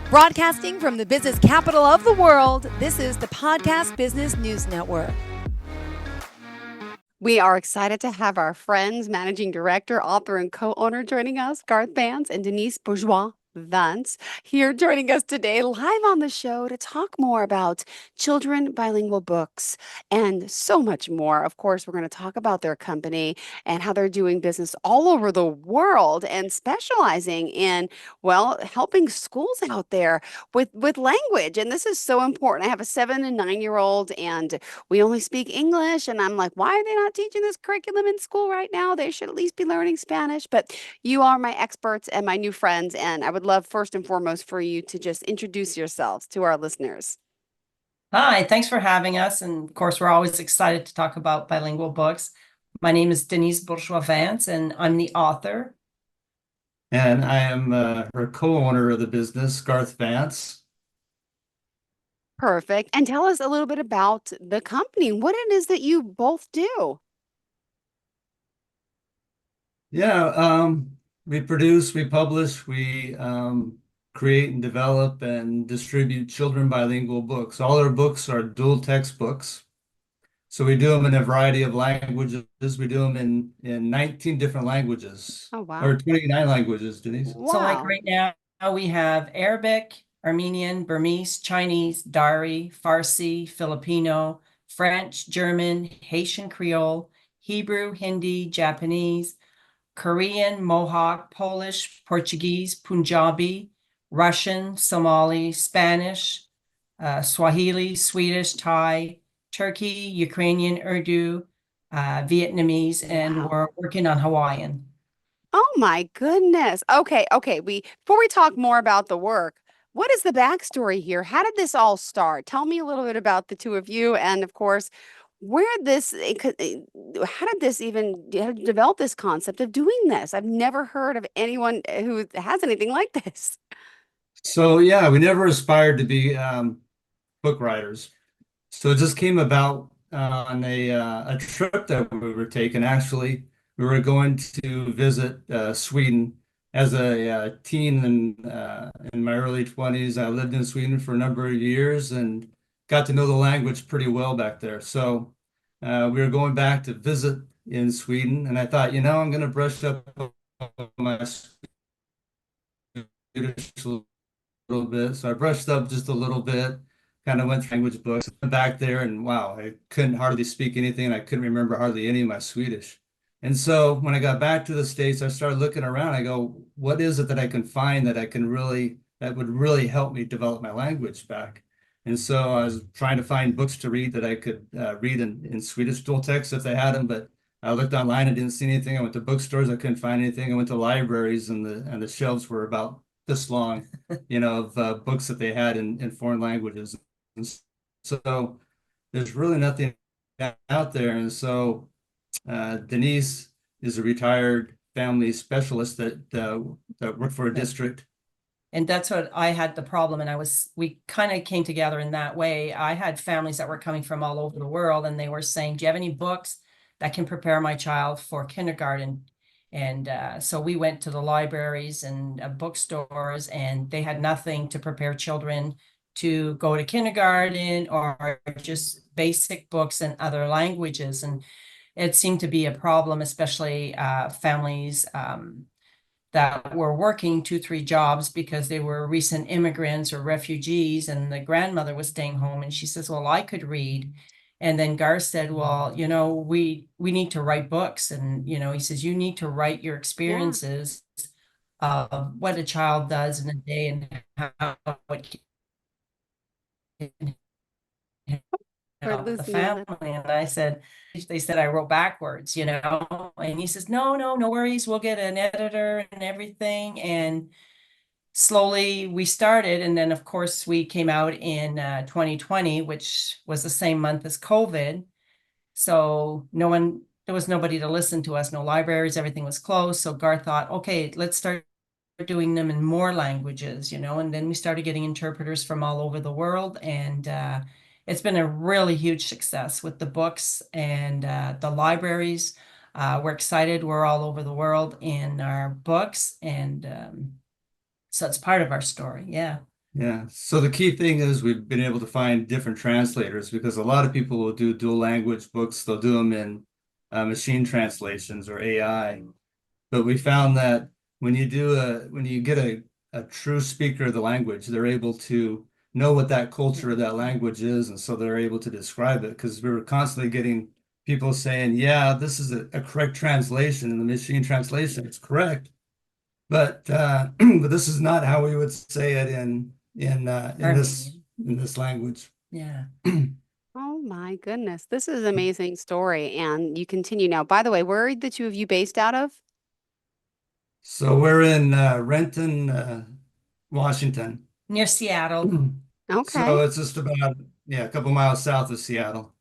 Broadcasting from the business capital of the world, this is the Podcast Business News Network. We are excited to have our friends, managing director, author, and co-owner joining us, Garth Vance and Denise Bourgeois. Vance here joining us today live on the show to talk more about children bilingual books and so much more. Of course, we're going to talk about their company and how they're doing business all over the world and specializing in, well, helping schools out there with language. And this is so important. I have a 7 and 9-year-old and we only speak English. And I'm like, why are they not teaching this curriculum in school right now? They should at least be learning Spanish. But you are my experts and my new friends. And I would love first and foremost for you to just introduce yourselves to our listeners. Hi, thanks for having us. And of course, we're always excited to talk about bilingual books. My name is Denise Bourgeois Vance, and I'm the author. And I am her co-owner of the business, Garth Vance. Perfect. And tell us a little bit about the company, what it is that you both do. Yeah, we produce, we publish, we create and develop and distribute children bilingual books. All our books are dual textbooks. So we do them in a variety of languages. We do them in 19 different languages. Oh, wow. Or 29 languages, Denise. Wow. So like right now, we have Arabic, Armenian, Burmese, Chinese, Dari, Farsi, Filipino, French, German, Haitian Creole, Hebrew, Hindi, Japanese, Korean, Mohawk, Polish, Portuguese, Punjabi, Russian, Somali, Spanish, Swahili, Swedish, Thai, Turkey, Ukrainian, Urdu, Vietnamese, and Wow. we're working on Hawaiian. Oh my goodness. Okay. Before we talk more about the work, what is the backstory here? How did this all start? Tell me a little bit about the two of you, and of course, how did this even how did you develop this concept of doing this? I've never heard of anyone who has anything like this. So yeah, we never aspired to be book writers. So it just came about on a trip that we were taking. Actually, we were going to visit Sweden as a teen in my early 20s. I lived in Sweden for a number of years and got to know the language pretty well back there. So we were going back to visit in Sweden, and I thought, I'm going to brush up on my Swedish a little bit. So I brushed up just a little bit, kind of went through language books, went back there, and wow, I couldn't hardly speak anything, and I couldn't remember hardly any of my Swedish. And so when I got back to the States, I started looking around. I go, what is it that I can find that would really help me develop my language back? And so I was trying to find books to read that I could read in Swedish dual text if they had them, but I looked online and didn't see anything. I went to bookstores, I couldn't find anything. I went to libraries, and the shelves were about this long, of books that they had in foreign languages. And so there's really nothing out there. And so Denise is a retired family specialist that worked for a district. And that's what I had the problem. And we kind of came together in that way. I had families that were coming from all over the world, and they were saying, do you have any books that can prepare my child for kindergarten? And so we went to the libraries and bookstores, and they had nothing to prepare children to go to kindergarten or just basic books in other languages. And it seemed to be a problem, especially families that were working 2-3 jobs because they were recent immigrants or refugees, and the grandmother was staying home, and she says, well, I could read. And then Garth said, well, we need to write books. And, he says, you need to write your experiences of what a child does in a day and how it can help the family. And I said, they said I wrote backwards, and he says, no worries. We'll get an editor and everything. And slowly we started. And then, of course, we came out in 2020, which was the same month as COVID. So there was nobody to listen to us, no libraries, everything was closed. So Garth thought, okay, let's start doing them in more languages, and then we started getting interpreters from all over the world. And it's been a really huge success with the books and the libraries. We're excited. We're all over the world in our books. And so it's part of our story. Yeah. Yeah. So the key thing is we've been able to find different translators because a lot of people will do dual language books. They'll do them in machine translations or AI. But we found that when you get a true speaker of the language, they're able to know what that culture of that language is, and so they're able to describe it. Because we were constantly getting people saying, "Yeah, this is a correct translation, and the machine translation is correct, but but this is not how we would say it Armenian. in this language." Yeah. Oh my goodness. This is an amazing story. And you continue now. By the way, where are the two of you based out of? So we're in Renton, Washington. Near Seattle. Okay. So it's just about, yeah, a couple miles south of Seattle.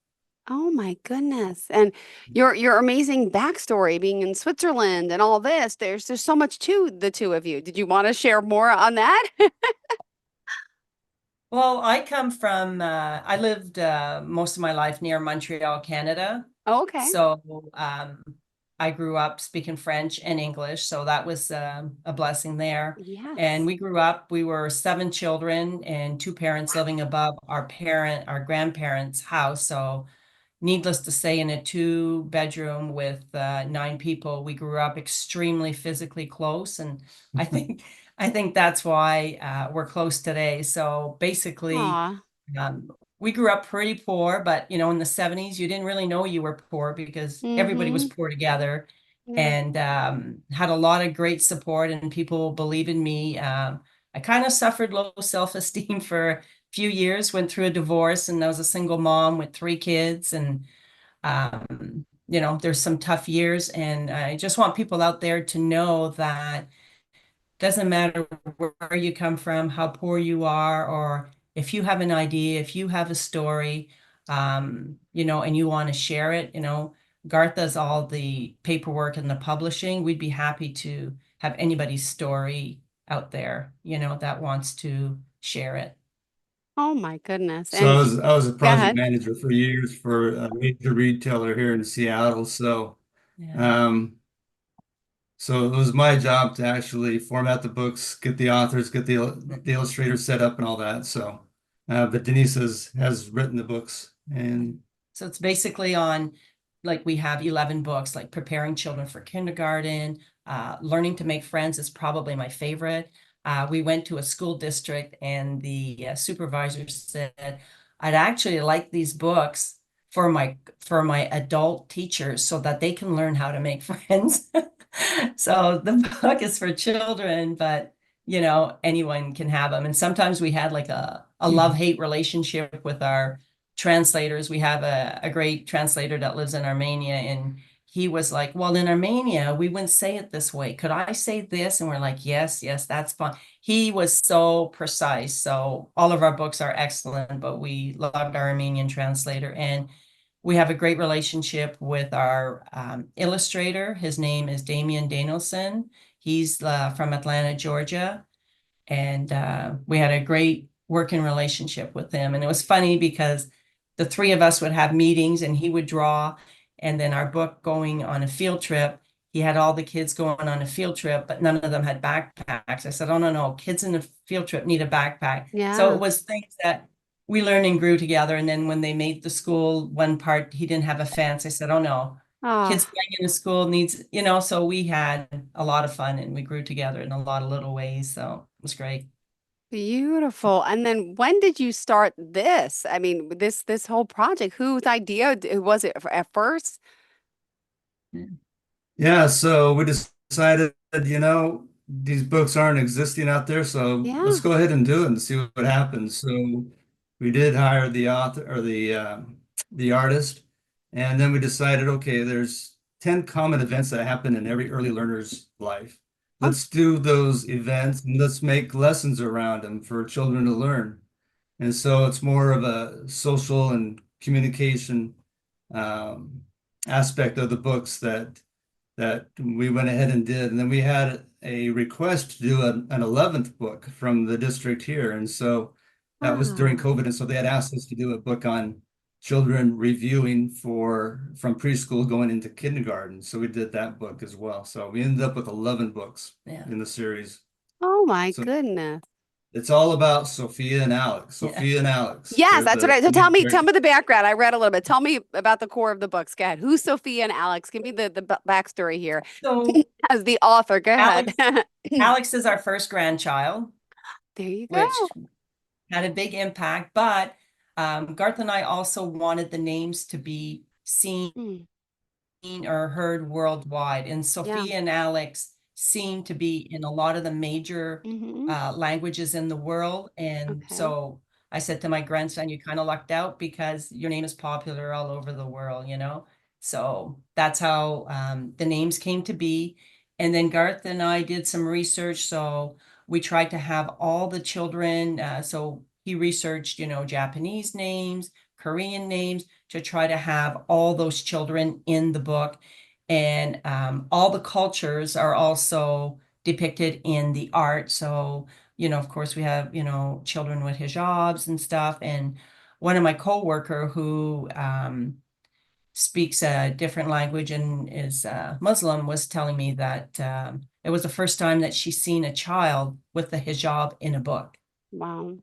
Oh my goodness. And your amazing backstory being in Switzerland and all this. There's so much to the two of you. Did you want to share more on that? Well, I come from, I lived most of my life near Montreal, Canada. Okay. So I grew up speaking French and English. So that was a blessing there. And Yes. we grew up, we were 7 children and 2 parents living above our grandparents' house. So needless to say, in a 2 bedroom with 9 people, we grew up extremely physically close, and I think I think that's why we're close today. So basically, Aw. um, we grew up pretty poor, but in the 70s, you didn't really know you were poor because everybody was Mm-hmm. poor together, Yeah. and had a lot of great support and people believe in me. I kind of suffered low self-esteem for a few years, went through a divorce, and I was a single mom with 3 kids, and there's some tough years, and I just want people out there to know that doesn't matter where you come from, how poor you are, or if you have an idea, if you have a story, and you want to share it, Garth does all the paperwork and the publishing. We'd be happy to have anybody's story out there, that wants to share it. Oh my goodness. So And I was a go project ahead. manager for years for a major retailer here in Seattle. Yeah. Um, so it was my job to actually format the books, get the authors, get the illustrators set up and all that. But Denise has written the books and So it's basically on, like, we have 11 books, like preparing children for kindergarten, learning to make friends is probably my favorite. We went to a school district and the supervisor said, I'd actually like these books for my adult teachers so that they can learn how to make friends. So the book is for children, but anyone can have them. And sometimes we had like a love-hate relationship with our translators. We have a great translator that lives in Armenia, and he was like, well, in Armenia, we wouldn't say it this way. Could I say this? And we're like, yes, yes, that's fine. He was so precise. So all of our books are excellent, but we loved our Armenian translator. And we have a great relationship with our illustrator. His name is Damian Danielson. He's from Atlanta, Georgia, and we had a great working relationship with him. And it was funny because the three of us would have meetings and he would draw, and then our book going on a field trip, he had all the kids going on a field trip, but none of them had backpacks. I said, oh, no, no, kids in a field trip need a backpack. So Yeah. it was things that we learned and grew together. And then when they made the school, one part, he didn't have a fence. I said, oh, no, kids Oh, playing in the school needs, so we had a lot of fun and we grew together in a lot of little ways. So it was great. beautiful. And then when did you start this? I mean, this whole project, whose idea was it at first? yeah, so we decided, these books aren't existing out there, so let's Yeah. go ahead and do it and see what happens. So we did hire the author or the artist, and then we decided, okay, there's 10 common events that happen in every early learner's life. Oh, Let's do those events and let's make lessons around them for children to learn. And so it's more of a social and communication um, aspect of the books that we went ahead and did. And then we had a request to do an 11th book from the district here. And so that was during wow. COVID. And so they had asked us to do a book on children reviewing from preschool going into kindergarten. So we did that book as well. So we ended up with 11 books Yeah. in the series. Oh my So goodness. It's all about Sophia and Alex. Yeah. Sophia and Alex. Yes, They're that's what the I. So tell main me, characters. the background. I read a little bit. Tell me about the core of the books. Go ahead. Who's Sophia and Alex? Give me the backstory here. So As the author, go ahead. Alex is our first grandchild, There you go. which had a big impact, but Garth and I also wanted the names to be seen Mm, or heard worldwide. And yeah. Sophia and Alex seem to be in a lot of the major hmm languages in the world. And Okay. so I said to my grandson, you kind of lucked out because your name is popular all over the world, you know? So that's how the names came to be. And then Garth and I did some research. So we tried to have all the children. So he researched, you know, Japanese names, Korean names, to try to have all those children in the book. And all the cultures are also depicted in the art. So, you know, of course, we have, you know, children with hijabs and stuff. And one of my coworker who speaks a different language and is Muslim was telling me that it was the first time that she's seen a child with the hijab in a book. Wow.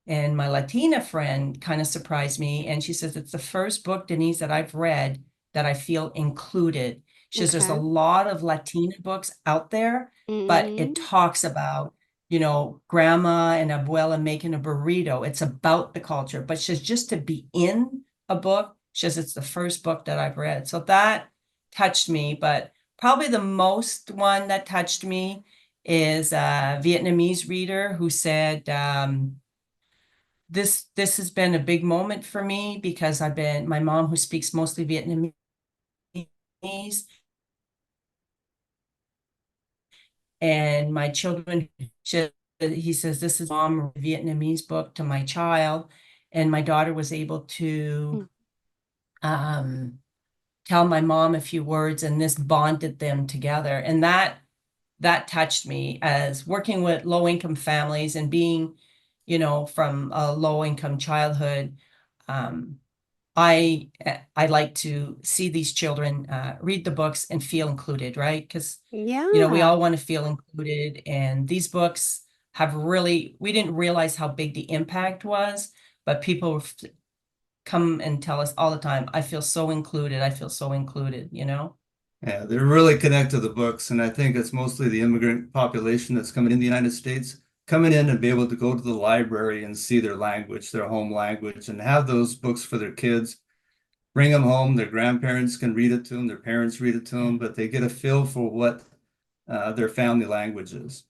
And my Latina friend kind of surprised me. And she says, it's the first book, Denise, that I've read that I feel included. She says, there's a Okay. lot of Latina books out there, but it hmm talks about, you know, grandma and abuela making a burrito. It's about the culture. But she says, just to be in a book, she says, it's the first book that I've read. So that touched me. But probably the most one that touched me is a Vietnamese reader who said, this has been a big moment for me because I've been my mom who speaks mostly Vietnamese, and my children he says this is mom Vietnamese book to my child, and my daughter was able to um, tell my mom a few words, and this bonded them together, and that touched me as working with low income families and being, you know, from a low income childhood. um, I like to see these children read the books and feel included, right? Because, you know, we Yeah. all want to feel included. And these books have really, we didn't realize how big the impact was, but people come and tell us all the time, I feel so included. I feel so included, you know? Yeah, they're really connected to the books, and I think it's mostly the immigrant population that's coming in the United States, coming in and be able to go to the library and see their language, their home language, and have those books for their kids. Bring them home. Their grandparents can read it to them. Their parents read it to them, but they get a feel for what their family language is.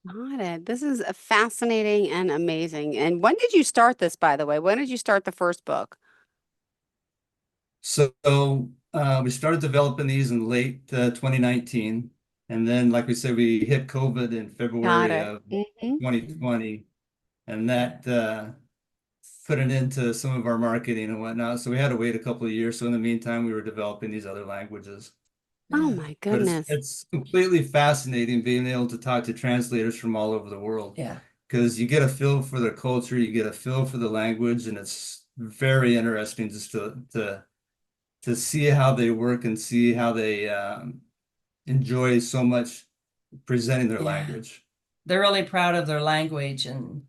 Got it. This is fascinating and amazing. And when did you start this, by the way? When did you start the first book? So we started developing these in late 2019. And then, like we said, we hit COVID in Got February it. of hmm 2020. And that put it into some of our marketing and whatnot. So we had to wait a couple of years. So in the meantime, we were developing these other languages. Oh Yeah. my But goodness. it's completely fascinating being able to talk to translators from all over the world. Yeah. Because you get a feel for their culture, you get a feel for the language, and it's very interesting just to see how they work and see how they enjoy so much presenting their Yeah. language. They're really proud of their language, and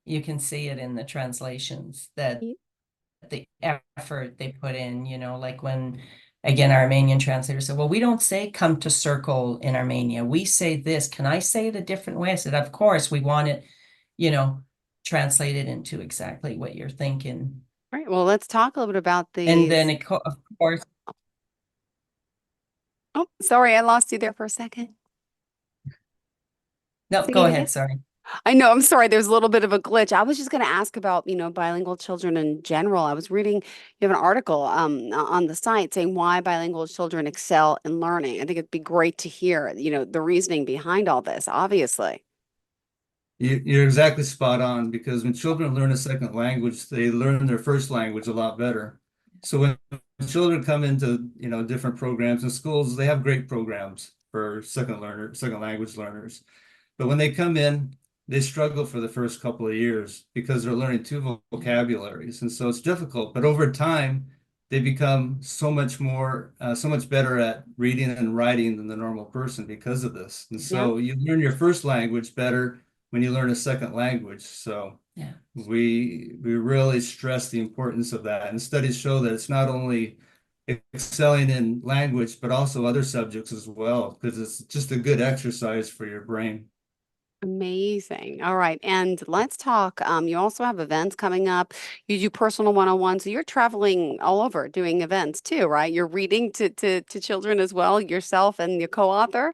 you can see it in the translations that Y- the effort they put in, you know, like when again our Armenian translator said, well, we don't say come to circle in Armenia. We say this. Can I say it a different way? I said, of course, we want it, you know, translated into exactly what you're thinking. All right. Well, let's talk a little bit about And then these. of course, Oh, sorry, I lost you there for a second. no, Say go it again. ahead, sorry. I know, I'm sorry, there's a little bit of a glitch. I was just going to ask about, bilingual children in general. I was reading, you have an article on the site saying why bilingual children excel in learning. I think it'd be great to hear, the reasoning behind all this, obviously. You're exactly spot on because when children learn a second language, they learn their first language a lot better. So when children come into, different programs in schools, they have great programs for second language learners. But when they come in, they struggle for the first couple of years because they're learning two vocabularies. And so it's difficult. But over time, they become so much more, so much better at reading and writing than the normal person because of this. And Yeah. so you learn your first language better when you learn a second language. So Yeah. we really stress the importance of that. And studies show that it's not only excelling in language, but also other subjects as well, because it's just a good exercise for your brain. Amazing. All right. And let's talk. You also have events coming up. You do personal one-on-one. So you're traveling all over doing events too, right? You're reading to children as well, yourself and your co-author.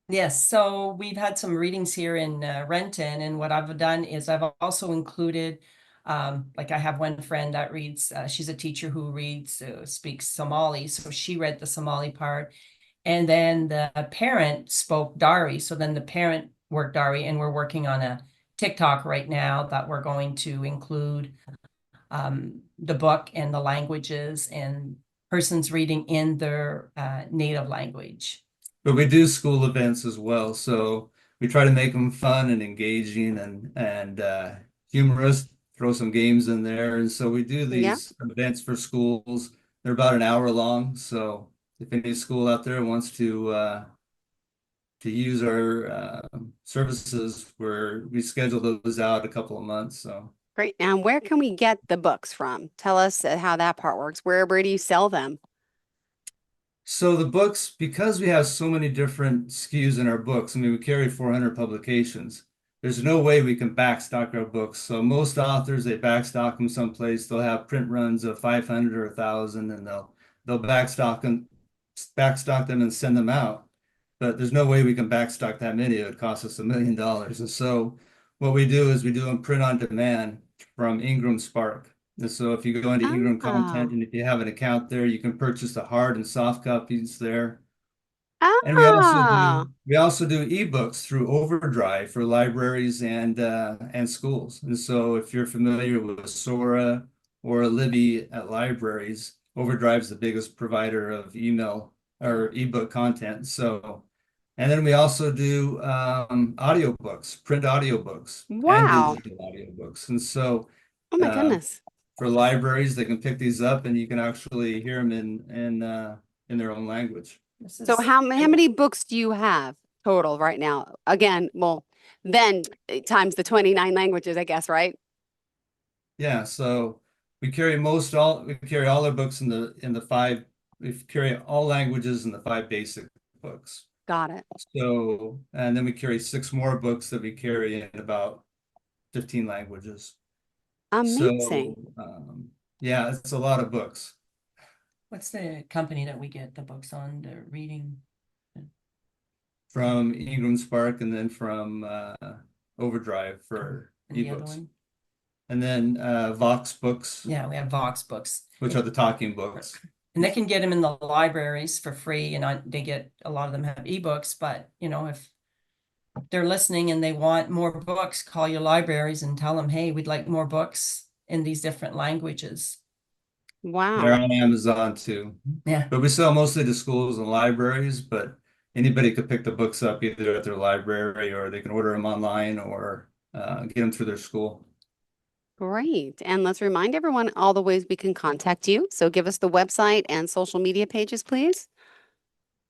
Yes, so we've had some readings here in Renton, and what I've done is I've also included, like I have one friend that reads, she's a teacher who reads, speaks Somali, so she read the Somali part, and then the parent spoke Dari, so then the parent worked Dari, and we're working on a TikTok right now that we're going to include the book and the languages and persons reading in their native language. But we do school events as well, so we try to make them fun and engaging and humorous, throw some games in there. And so we do Yeah. these events for schools. They're about an hour long, so if any school out there wants to use our services, we schedule those out a couple of months. So Great. Now, where can we get the books from? Tell us how that part works. Where do you sell them? So the books, because we have so many different SKUs in our books, I mean, we carry 400 publications. There's no way we can backstock our books. So most authors, they backstock them someplace. They'll have print runs of 500 or 1,000, and they'll backstock them and send them out. But there's no way we can backstock that many. It would cost us $1 million. And so what we do is we do them print on demand from Ingram Spark. And so if you go into Ingram Oh. Content and if you have an account there, you can purchase the hard and soft copies there. And Oh. we also do ebooks through Overdrive for libraries and schools. And so if you're familiar with Sora or Libby at libraries, Overdrive's the biggest provider of email or ebook content. So, and then we also do audiobooks, print audiobooks and Wow. digital audiobooks. And so Oh my uh, goodness. for libraries, they can pick these up and you can actually hear them in their own language. This So is how many books do you have total right now? Again, well, then times the 29 languages, I guess, right? Yeah, so we carry all our books in the five, we carry all languages in the 5 basic books. Got it. So, and then we carry 6 more books that we carry in about 15 languages. So, Amazing. yeah, it's a lot of books. What's the company that we get the books on, the reading? From Ingram Spark and then from Overdrive for And the other ebooks. one? And then Vox Books, Yeah, we have Vox books. which are the talking books. And they can get them in the libraries for free, and they get, a lot of them have ebooks, but you know, if they're listening and they want more books, call your libraries and tell them, hey, we'd like more books in these different languages. They're Wow. on Amazon too. Yeah. But we sell mostly to schools and libraries, but anybody could pick the books up either at their library or they can order them online or get them through their school. Great. And let's remind everyone all the ways we can contact you. So give us the website and social media pages, please.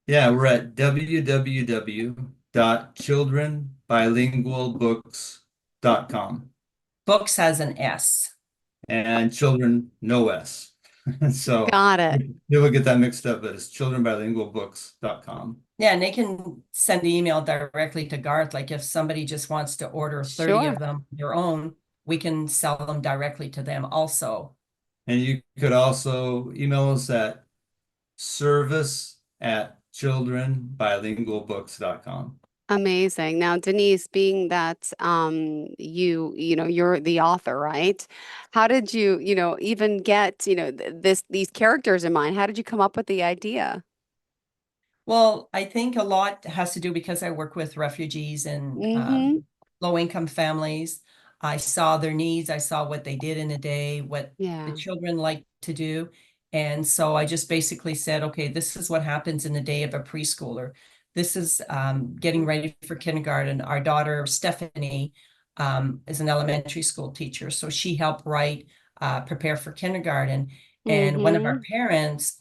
Yeah, we're at www.childrenbilingualbooks.com. Books has an S. And children, no S. So Got it. you will get that mixed up, but it's childrenbilingualbooks.com. Yeah, and they can send the email directly to Garth. Like if somebody just wants to order 30 Sure. of them, their own, we can sell them directly to them also. And you could also email us at service@childrenbilingualbooks.com. Amazing. Now, Denise, being that you're the author, right? How did you, even get, these characters in mind? How did you come up with the idea? Well, I think a lot has to do because I work with refugees and Mm-hmm. low-income families. I saw their needs. I saw what they did in a day, what Yeah. the children like to do. And so I just basically said, okay, this is what happens in the day of a preschooler. This is getting ready for kindergarten. Our daughter, Stephanie, is an elementary school teacher. So she helped write, prepare for kindergarten. And one of our Mm-hmm. parents,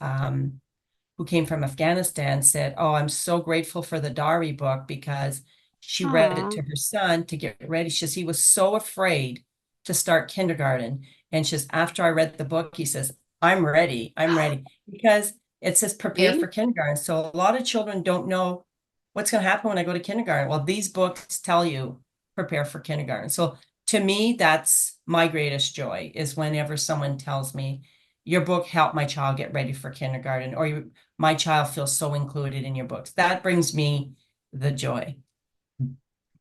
who came from Afghanistan, said, "Oh, I'm so grateful for the Dari book because she read it Aw. to her son to get ready." She says he was so afraid to start kindergarten. And she says, after I read the book, he says, I'm ready. I'm ready. Because it says prepare See? for kindergarten. So a lot of children don't know what's going to happen when I go to kindergarten. Well, these books tell you prepare for kindergarten. So to me, that's my greatest joy, is whenever someone tells me your book helped my child get ready for kindergarten, or my child feels so included in your books. That brings me the joy,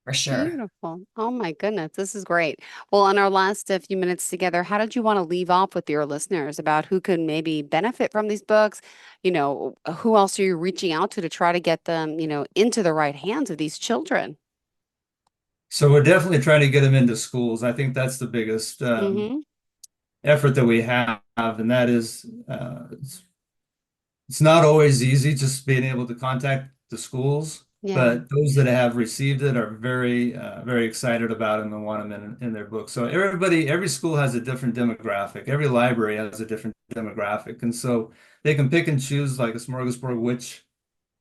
for sure. Beautiful. Oh my goodness, this is great. Well, in our last few minutes together, how did you want to leave off with your listeners about who could maybe benefit from these books? Who else are you reaching out to try to get them, into the right hands of these children? So we're definitely trying to get them into schools. I think that's the biggest Mm-hmm. effort that we have, and that is it's not always easy just being able to contact the schools, Yeah. but those that have received it are very excited about them and want them in their book. So every school has a different demographic. Every library has a different demographic, and so they can pick and choose like a smorgasbord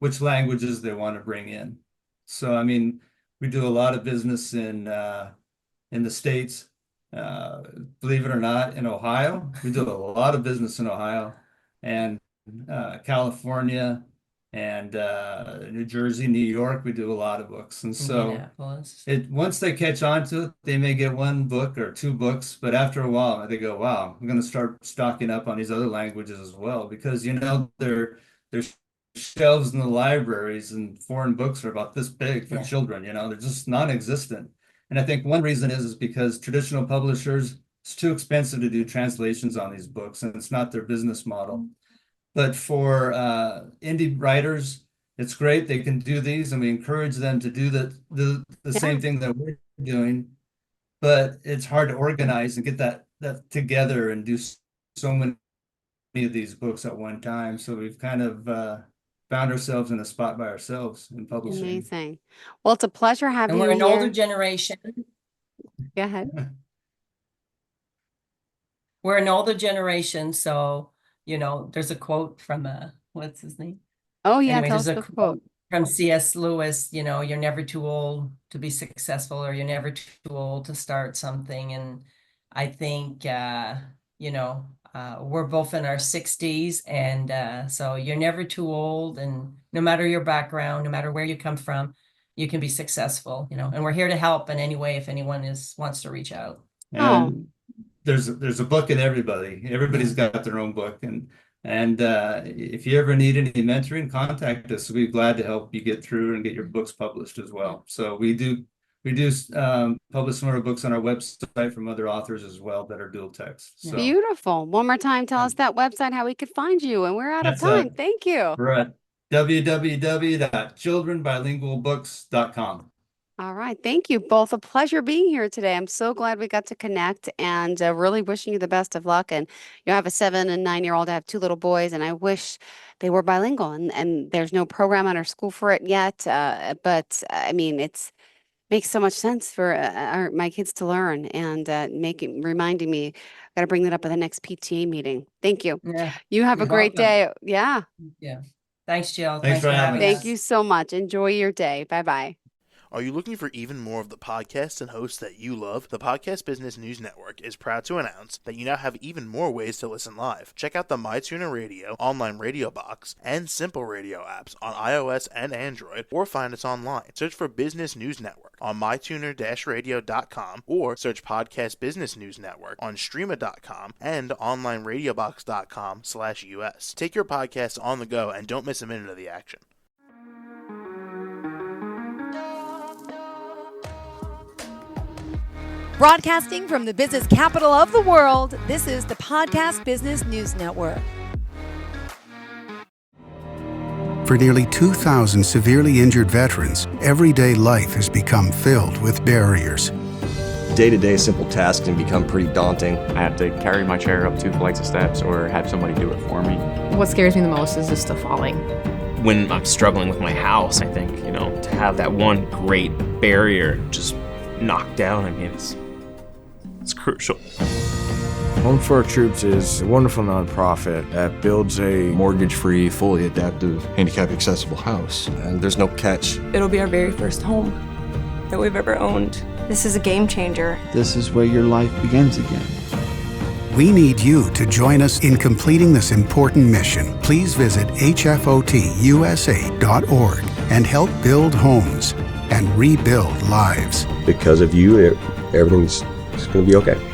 which languages they want to bring in. So I mean, we do a lot of business in the States. Uh, Believe it or not, in Ohio, we do a lot of business in Ohio and California and New Jersey, New York. We do a lot of books, and so Indianapolis. once they catch on to it, they may get one book or two books, but after a while, they go, "Wow, I'm going to start stocking up on these other languages as well," because there's shelves in the libraries and foreign books are about this big for Yeah. children. They're just non-existent. And I think one reason is because traditional publishers, it's too expensive to do translations on these books, and it's not their business model. But for indie writers, it's great. They can do these, and we encourage them to do the Yeah. same thing that we're doing. But it's hard to organize and get that together and do so many of these books at one time. So we've kind of found ourselves in a spot by ourselves in publishing. Amazing. Well, it's a pleasure having And we're you an older here. generation. Go ahead. We're an older generation, so there's a quote from what's his name? Oh, yeah. Anyway, Tell there's us a the quote quote. from C.S. Lewis, you're never too old to be successful, or you're never too old to start something. And I think we're both in our 60s, and so you're never too old, and no matter your background, no matter where you come from, you can be successful, and we're here to help in any way if anyone wants to reach out. Oh, And there's a book in everybody. Everybody's got their own book, and if you ever need any mentoring, contact us. We'd be glad to help you get through and get your books published as well. So we do publish some of our books on our website from other authors as well that are dual text. So beautiful. One more time, tell us that website, how we could find you. And we're out of that's time. Thank you. we're at www.childrenbilingualbooks.com. All right. Thank you both. A pleasure being here today. I'm so glad we got to connect, and really wishing you the best of luck. And you have a 7 and 9-year-old. I have 2 little boys, and I wish they were bilingual. And there's no program at our school for it yet. But I mean, makes so much sense for my kids to learn, and reminding me, got to bring that up at the next PTA meeting. Thank you. Yeah. You have a You're great welcome. day. Yeah. Yeah. Thanks, Jill. Thanks for having Thank us. you so much. Enjoy your day. Bye-bye. Are you looking for even more of the podcasts and hosts that you love? The Podcast Business News Network is proud to announce that you now have even more ways to listen live. Check out the MyTuner Radio, online radio box, and Simple Radio apps on iOS and Android, or find us online. Search for Business News Network on mytuner-radio.com, or search Podcast Business News Network on streama.com and onlineradiobox.com/US. Take your podcast on the go and don't miss a minute of the action. Broadcasting from the business capital of the world, this is the Podcast Business News Network. For nearly 2,000 severely injured veterans, everyday life has become filled with barriers. Day-to-day simple tasks can become pretty daunting. I have to carry my chair up 2 flights of steps or have somebody do it for me. What scares me the most is just the falling. When I'm struggling with my house, I think, to have that one great barrier just knocked down, it's crucial. Home for Our Troops is a wonderful nonprofit that builds a mortgage-free, fully adaptive, handicap-accessible house. And there's no catch. It'll be our very first home that we've ever owned. This is a game changer. This is where your life begins again. We need you to join us in completing this important mission. Please visit hfotusa.org and help build homes and rebuild lives. Because of you, everything's going to be okay.